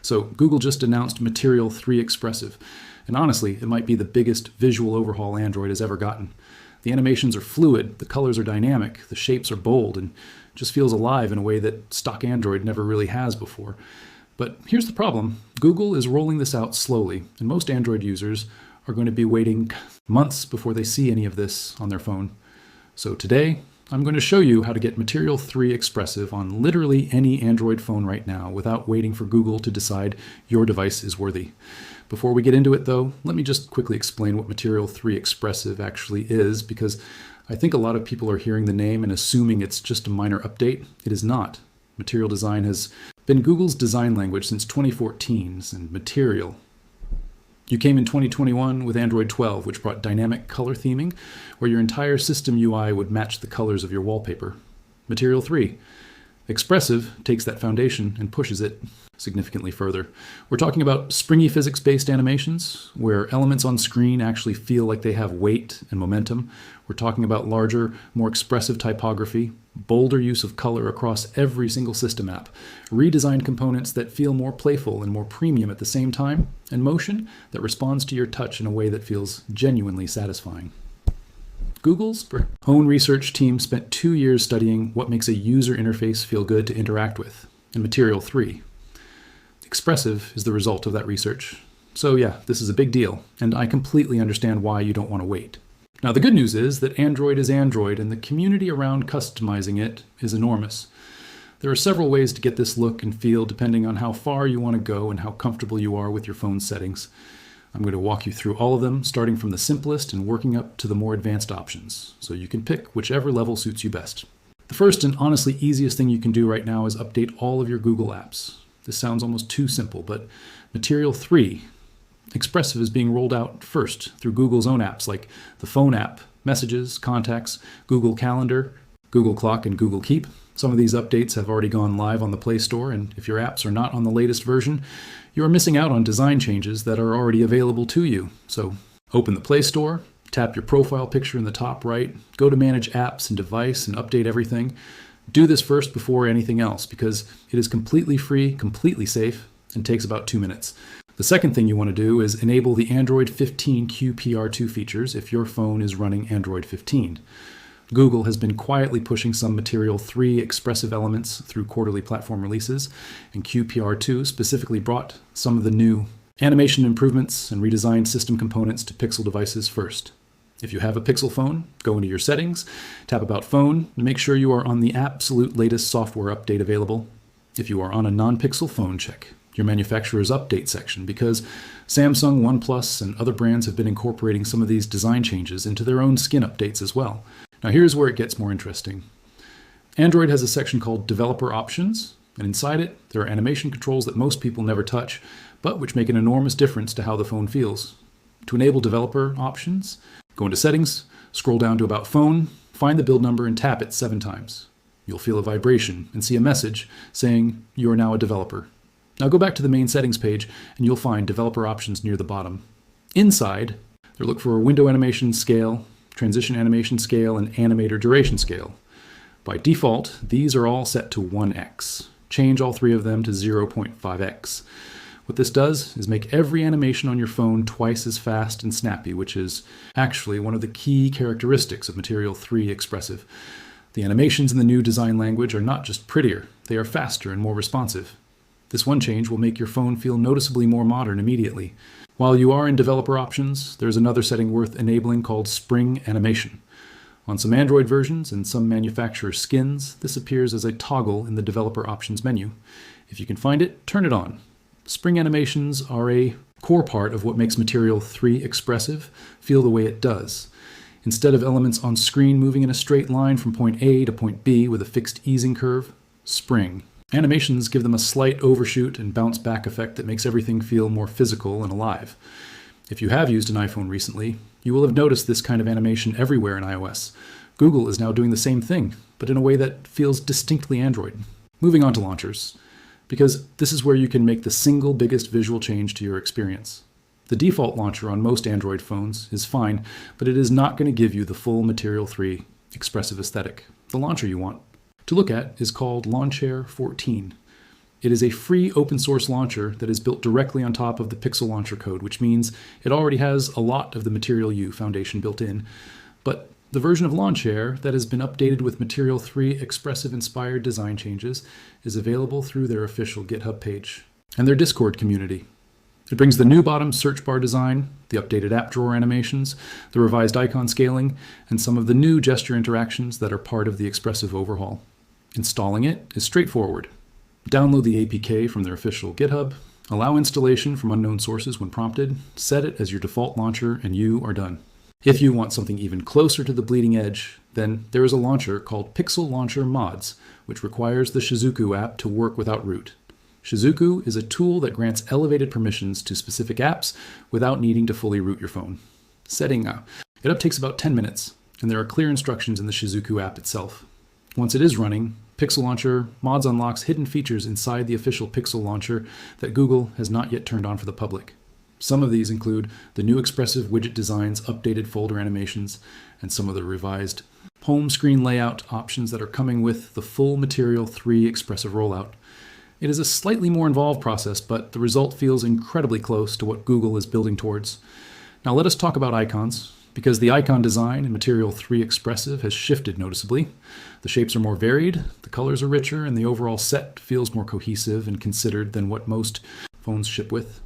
So Google just announced Material 3 Expressive, and honestly, it might be the biggest visual overhaul Android has ever gotten. The animations are fluid, the colors are dynamic, the shapes are bold, and just feels alive in a way that stock Android never really has before. But here's the problem. Google is rolling this out slowly, and most Android users are going to be waiting months before they see any of this on their phone. So today, I'm going to show you how to get Material 3 Expressive on literally any Android phone right now without waiting for Google to decide your device is worthy. Before we get into it though, let me just quickly explain what Material 3 Expressive actually is, because I think a lot of people are hearing the name and assuming it's just a minor update. It is not. Material design has been Google's design language since 2014, and Material. You came in 2021 with Android 12, which brought dynamic color theming, where your entire system UI would match the colors of your wallpaper. Material 3. Expressive takes that foundation and pushes it significantly further. We're talking about springy physics-based animations, where elements on screen actually feel like they have weight and momentum. We're talking about larger, more expressive typography, bolder use of color across every single system app, redesigned components that feel more playful and more premium at the same time, and motion that responds to your touch in a way that feels genuinely satisfying. Google's own research team spent 2 years studying what makes a user interface feel good to interact with, in Material 3. Expressive is the result of that research. So yeah, this is a big deal, and I completely understand why you don't want to wait. Now the good news is that Android is Android, and the community around customizing it is enormous. There are several ways to get this look and feel depending on how far you want to go and how comfortable you are with your phone settings. I'm going to walk you through all of them, starting from the simplest and working up to the more advanced options, so you can pick whichever level suits you best. The first and honestly easiest thing you can do right now is update all of your Google apps. This sounds almost too simple, but Material 3 Expressive is being rolled out first through Google's own apps like the Phone app, Messages, Contacts, Google Calendar, Google Clock, and Google Keep. Some of these updates have already gone live on the Play Store, and if your apps are not on the latest version, you are missing out on design changes that are already available to you. So open the Play Store, tap your profile picture in the top right, go to Manage Apps and Device and update everything. Do this first before anything else because it is completely free, completely safe, and takes about 2 minutes. The second thing you want to do is enable the Android 15 QPR2 features if your phone is running Android 15. Google has been quietly pushing some Material 3 Expressive elements through quarterly platform releases, and QPR2 specifically brought some of the new animation improvements and redesigned system components to Pixel devices first. If you have a Pixel phone, go into your settings, tap About Phone, and make sure you are on the absolute latest software update available. If you are on a non-Pixel phone, check your manufacturer's update section, because Samsung, OnePlus, and other brands have been incorporating some of these design changes into their own skin updates as well. Now here's where it gets more interesting. Android has a section called Developer Options, and inside it there are animation controls that most people never touch, but which make an enormous difference to how the phone feels. To enable developer options, go into Settings, scroll down to About Phone, find the build number and tap it 7 times. You'll feel a vibration and see a message saying you are now a developer. Now go back to the main settings page and you'll find developer options near the bottom. Inside, look for window animation scale, transition animation scale, and animator duration scale. By default, these are all set to 1x. Change all 3 of them to 0.5x. What this does is make every animation on your phone twice as fast and snappy, which is actually one of the key characteristics of Material 3 Expressive. The animations in the new design language are not just prettier, they are faster and more responsive. This one change will make your phone feel noticeably more modern immediately. While you are in developer options, there's another setting worth enabling called Spring Animation. On some Android versions and some manufacturer skins, this appears as a toggle in the developer options menu. If you can find it, turn it on. Spring animations are a core part of what makes Material 3 Expressive feel the way it does. Instead of elements on screen moving in a straight line from point A to point B with a fixed easing curve, spring. Animations give them a slight overshoot and bounce back effect that makes everything feel more physical and alive. If you have used an iPhone recently, you will have noticed this kind of animation everywhere in iOS. Google is now doing the same thing, but in a way that feels distinctly Android. Moving on to launchers, because this is where you can make the single biggest visual change to your experience. The default launcher on most Android phones is fine, but it is not going to give you the full Material 3 Expressive aesthetic, the launcher you want. To look at is called Launcher 14. It is a free open source launcher that is built directly on top of the Pixel Launcher code, which means it already has a lot of the Material U foundation built in. But the version of Launchair that has been updated with Material 3 Expressive-inspired design changes is available through their official GitHub page and their Discord community. It brings the new bottom search bar design, the updated app drawer animations, the revised icon scaling, and some of the new gesture interactions that are part of the Expressive overhaul. Installing it is straightforward. Download the APK from their official GitHub, allow installation from unknown sources when prompted, set it as your default launcher, and you are done. If you want something even closer to the bleeding edge, then there is a launcher called Pixel Launcher Mods, which requires the Shizuku app to work without root. Shizuku is a tool that grants elevated permissions to specific apps without needing to fully root your phone. Setting it up takes about 10 minutes, and there are clear instructions in the Shizuku app itself. Once it is running, Pixel Launcher Mods unlocks hidden features inside the official Pixel Launcher that Google has not yet turned on for the public. Some of these include the new Expressive widget designs, updated folder animations, and some of the revised home screen layout options that are coming with the full Material 3 Expressive rollout. It is a slightly more involved process, but the result feels incredibly close to what Google is building towards. Now let us talk about icons, because the icon design in Material 3 Expressive has shifted noticeably. The shapes are more varied, the colors are richer, and the overall set feels more cohesive and considered than what most phones ship with.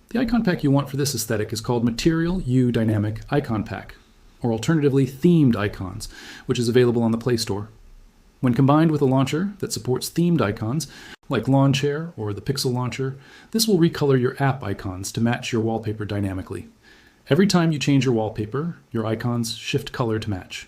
The icon pack you want for this aesthetic is called Material U Dynamic Icon Pack, or alternatively themed icons, which is available on the Play Store. When combined with a launcher that supports themed icons, like Launchair or the Pixel Launcher, this will recolor your app icons to match your wallpaper dynamically. Every time you change your wallpaper, your icons shift color to match.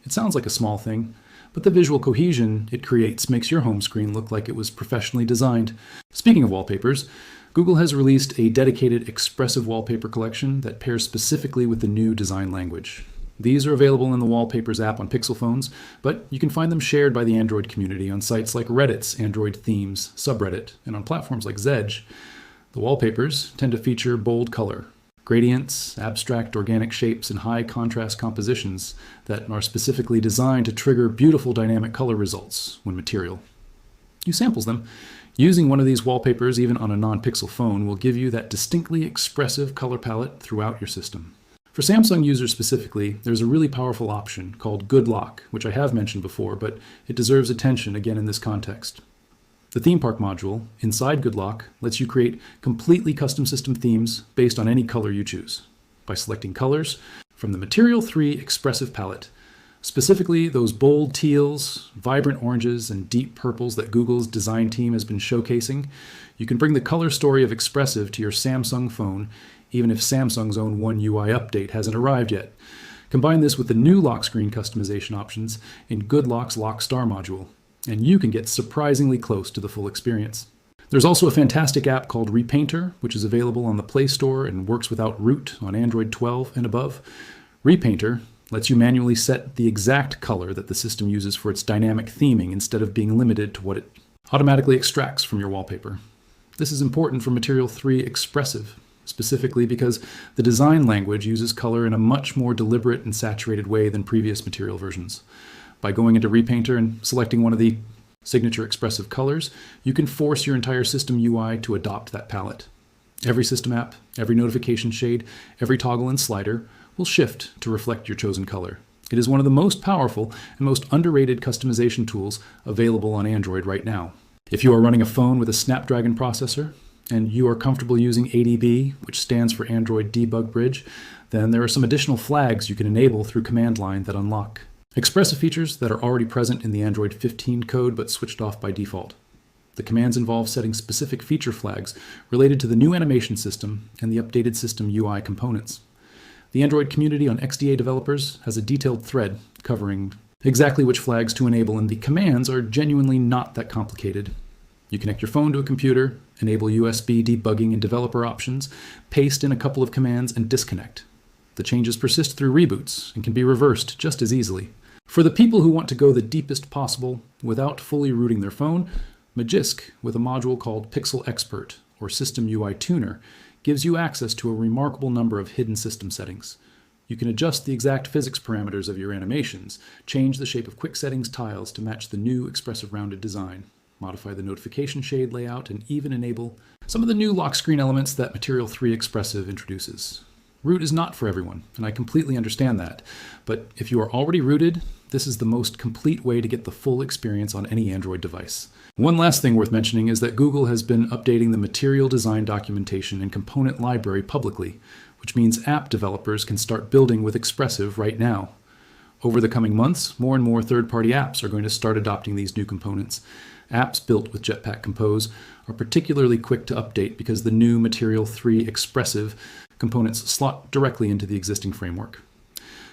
It sounds like a small thing, but the visual cohesion it creates makes your home screen look like it was professionally designed. Speaking of wallpapers, Google has released a dedicated Expressive wallpaper collection that pairs specifically with the new design language. These are available in the Wallpapers app on Pixel phones, but you can find them shared by the Android community on sites like Reddit's Android Themes subreddit and on platforms like Zedge. The wallpapers tend to feature bold color, gradients, abstract organic shapes, and high contrast compositions that are specifically designed to trigger beautiful dynamic color results when material. You samples them. Using one of these wallpapers, even on a non-Pixel phone, will give you that distinctly expressive color palette throughout your system. For Samsung users specifically, there's a really powerful option called Good Lock, which I have mentioned before, but it deserves attention again in this context. The theme park module inside Good Lock lets you create completely custom system themes based on any color you choose by selecting colors from the Material 3 Expressive palette, specifically those bold teals, vibrant oranges, and deep purples that Google's design team has been showcasing. You can bring the color story of Expressive to your Samsung phone, even if Samsung's own One UI update hasn't arrived yet. Combine this with the new lock screen customization options in Good Lock's Lock Star module, and you can get surprisingly close to the full experience. There's also a fantastic app called Repainter, which is available on the Play Store and works without root on Android 12 and above. Repainter lets you manually set the exact color that the system uses for its dynamic theming instead of being limited to what it automatically extracts from your wallpaper. This is important for Material 3 Expressive, specifically because the design language uses color in a much more deliberate and saturated way than previous Material versions. By going into Repainter and selecting one of the signature expressive colors, you can force your entire system UI to adopt that palette. Every system app, every notification shade, every toggle and slider will shift to reflect your chosen color. It is one of the most powerful and most underrated customization tools available on Android right now. If you are running a phone with a Snapdragon processor, and you are comfortable using ADB, which stands for Android Debug Bridge, then there are some additional flags you can enable through command line that unlock expressive features that are already present in the Android 15 code but switched off by default. The commands involve setting specific feature flags related to the new animation system and the updated system UI components. The Android community on XDA developers has a detailed thread covering exactly which flags to enable, and the commands are genuinely not that complicated. You connect your phone to a computer, enable USB debugging and developer options, paste in a couple of commands, and disconnect. The changes persist through reboots and can be reversed just as easily. For the people who want to go the deepest possible without fully rooting their phone, Magisk, with a module called Pixel Expert or System UI Tuner, gives you access to a remarkable number of hidden system settings. You can adjust the exact physics parameters of your animations, change the shape of quick settings tiles to match the new expressive rounded design. modify the notification shade layout, and even enable some of the new lock screen elements that Material 3 Expressive introduces. Root is not for everyone, and I completely understand that. But if you are already rooted, this is the most complete way to get the full experience on any Android device. One last thing worth mentioning is that Google has been updating the material design documentation and component library publicly, which means app developers can start building with Expressive right now. Over the coming months, more and more third-party apps are going to start adopting these new components. Apps built with Jetpack Compose are particularly quick to update because the new Material 3 Expressive components slot directly into the existing framework.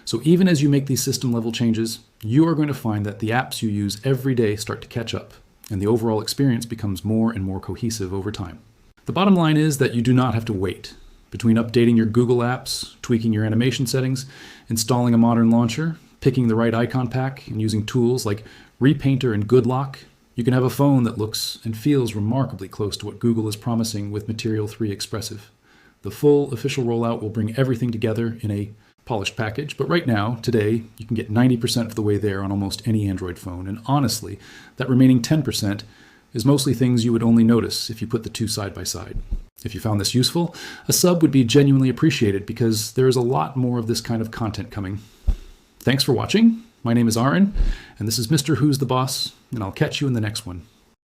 So even as you make these system-level changes, you are going to find that the apps you use every day start to catch up, and the overall experience becomes more and more cohesive over time. The bottom line is that you do not have to wait. Between updating your Google apps, tweaking your animation settings, installing a modern launcher, picking the right icon pack, and using tools like Repainter and GoodLock, you can have a phone that looks and feels remarkably close to what Google is promising with Material 3 Expressive. The full official rollout will bring everything together in a polished package, but right now, today, you can get 90% of the way there on almost any Android phone, and honestly, that remaining 10% is mostly things you would only notice if you put the two side by side. If you found this useful, a sub would be genuinely appreciated because there is a lot more of this kind of content coming. Thanks for watching. My name is Aaron, and this is Mr. Who's the Boss, and I'll catch you in the next one.